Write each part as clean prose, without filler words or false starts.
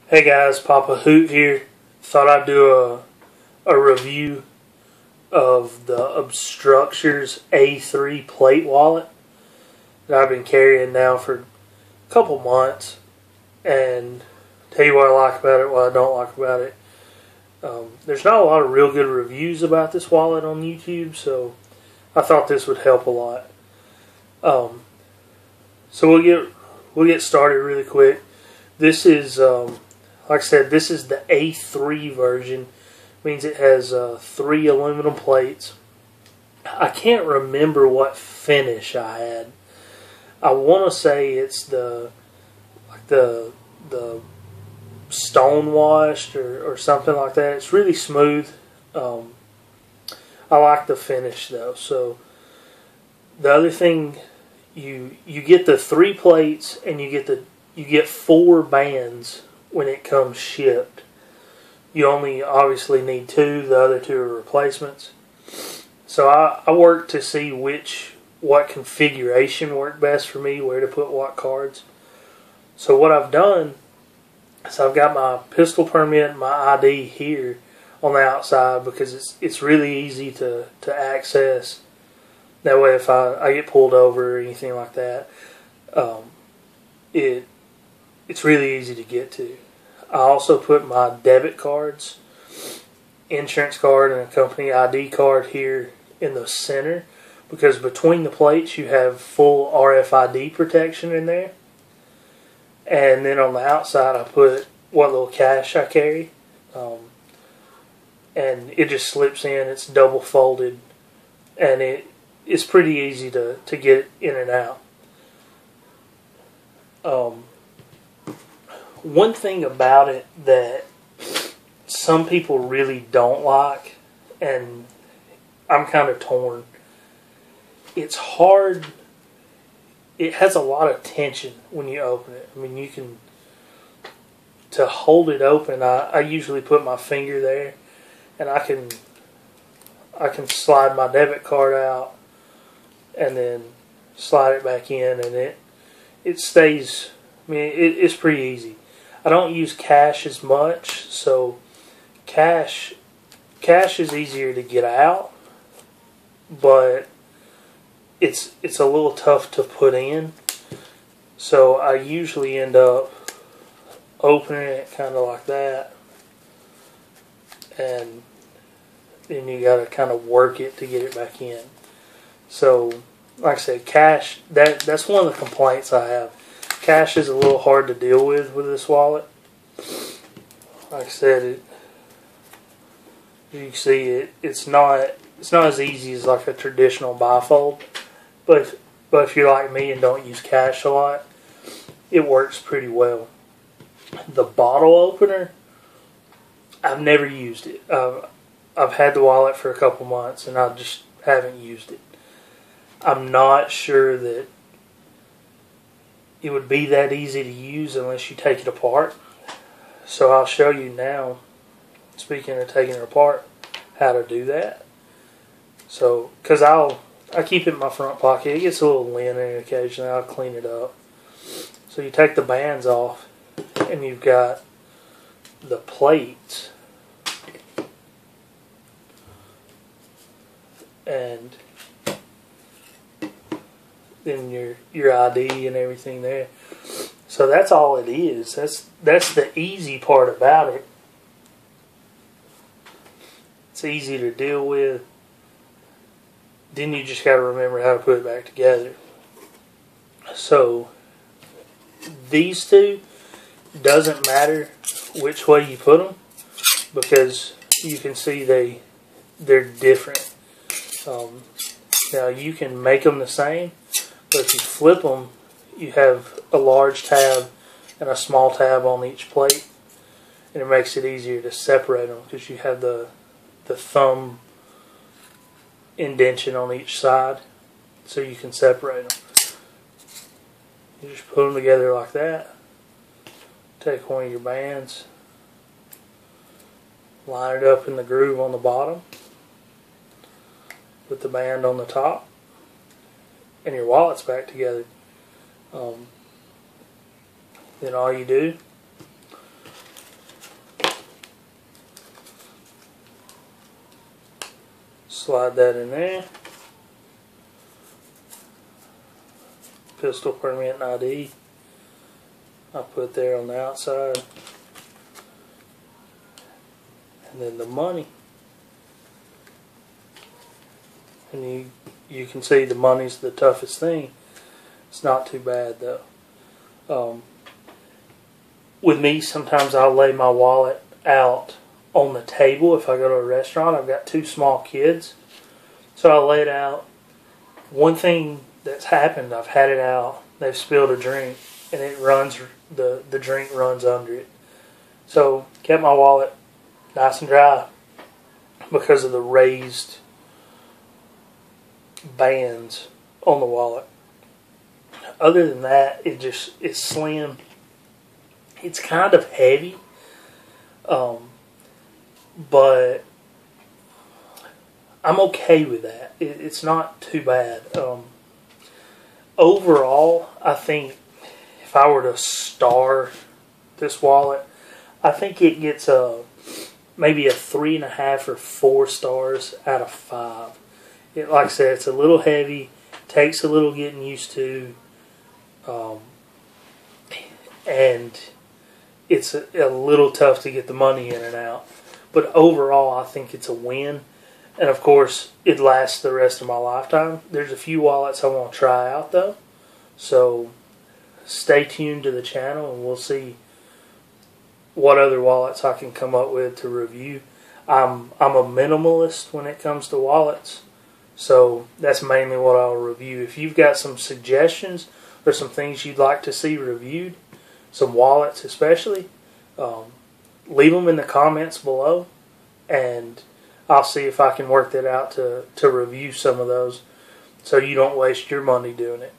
Hey guys, Papa Hoot here. Thought I'd do a review of the Obstructures A3 plate wallet that I've been carrying now for a couple months, and tell you what I like about it, what I don't like about it. There's not a lot of real good reviews about this wallet on YouTube, so I thought this would help a lot. So we'll get started really quick. This is like I said, this is the A3 version. Means it has 3 aluminum plates. I can't remember what finish I had. I want to say it's the stone washed or something like that. It's really smooth. I like the finish though. So the other thing, you get the 3 plates and you get 4 bands when it comes shipped. You only obviously need 2. The other 2 are replacements. So I worked to see what configuration worked best for me, where to put what cards. So what I've done is I've got my pistol permit and my ID here on the outside because it's really easy to access. That way if I get pulled over or anything like that, it's really easy to get to. I also put my debit cards, insurance card, and a company ID card here in the center because between the plates you have full RFID protection in there. And then on the outside I put what little cash I carry, and it just slips in. It's double folded, and it's pretty easy to get in and out. One thing about it that some people really don't like, and I'm kind of torn, it's hard. It has a lot of tension when you open it. I mean, to hold it open, I usually put my finger there, and I can slide my debit card out and then slide it back in, and it stays. I mean, it's pretty easy. I don't use cash as much, so cash is easier to get out, but it's a little tough to put in. So I usually end up opening it kind of like that, and then you got to kind of work it to get it back in. So like I said, cash, that's one of the complaints I have. Cash is a little hard to deal with this wallet. Like I said, you can see it's not as easy as like a traditional bifold. But if you're like me and don't use cash a lot, it works pretty well. The bottle opener, I've never used it. I've had the wallet for a couple months and I just haven't used it. I'm not sure that it would be that easy to use unless you take it apart. So I'll show you now, speaking of taking it apart, how to do that. So, because I keep it in my front pocket. It gets a little linen occasionally. I'll clean it up. So you take the bands off and you've got the plates. And then your ID and everything there. So that's all it is. That's the easy part about it. It's easy to deal with. Then you just got to remember how to put it back together. So these two, doesn't matter which way you put them because you can see they're different. Now you can make them the same, but if you flip them, you have a large tab and a small tab on each plate, and it makes it easier to separate them because you have the thumb indentation on each side, so you can separate them. You just put them together like that. Take one of your bands, line it up in the groove on the bottom, put the band on the top, and your wallet's back together. Then all you do Slide that in there. Pistol permit and ID. I put there on the outside. And then the money. And you can see the money's the toughest thing. It's not too bad though. With me, sometimes I'll lay my wallet out on the table if I go to a restaurant. I've got 2 small kids, so I'll lay it out. One thing that's happened, I've had it out, they've spilled a drink, and it runs, the drink runs under it. So, kept my wallet nice and dry because of the raised bands on the wallet. Other than that, it's slim. It's kind of heavy, but I'm okay with that. It's not too bad. Overall, I think if I were to star this wallet, I think it gets maybe a 3.5 or 4 stars out of 5. Like I said, it's a little heavy, takes a little getting used to, and it's a little tough to get the money in and out. But overall, I think it's a win. And of course, it lasts the rest of my lifetime. There's a few wallets I want to try out though. So stay tuned to the channel and we'll see what other wallets I can come up with to review. I'm a minimalist when it comes to wallets. So that's mainly what I'll review. If you've got some suggestions or some things you'd like to see reviewed, some wallets especially, leave them in the comments below, and I'll see if I can work that out to review some of those so you don't waste your money doing it.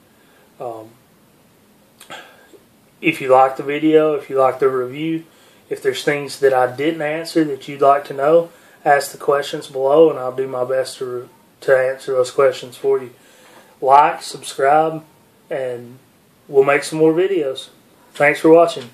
If you like the video, if you like the review, if there's things that I didn't answer that you'd like to know, ask the questions below and I'll do my best to answer those questions for you. Like, subscribe, and we'll make some more videos. Thanks for watching.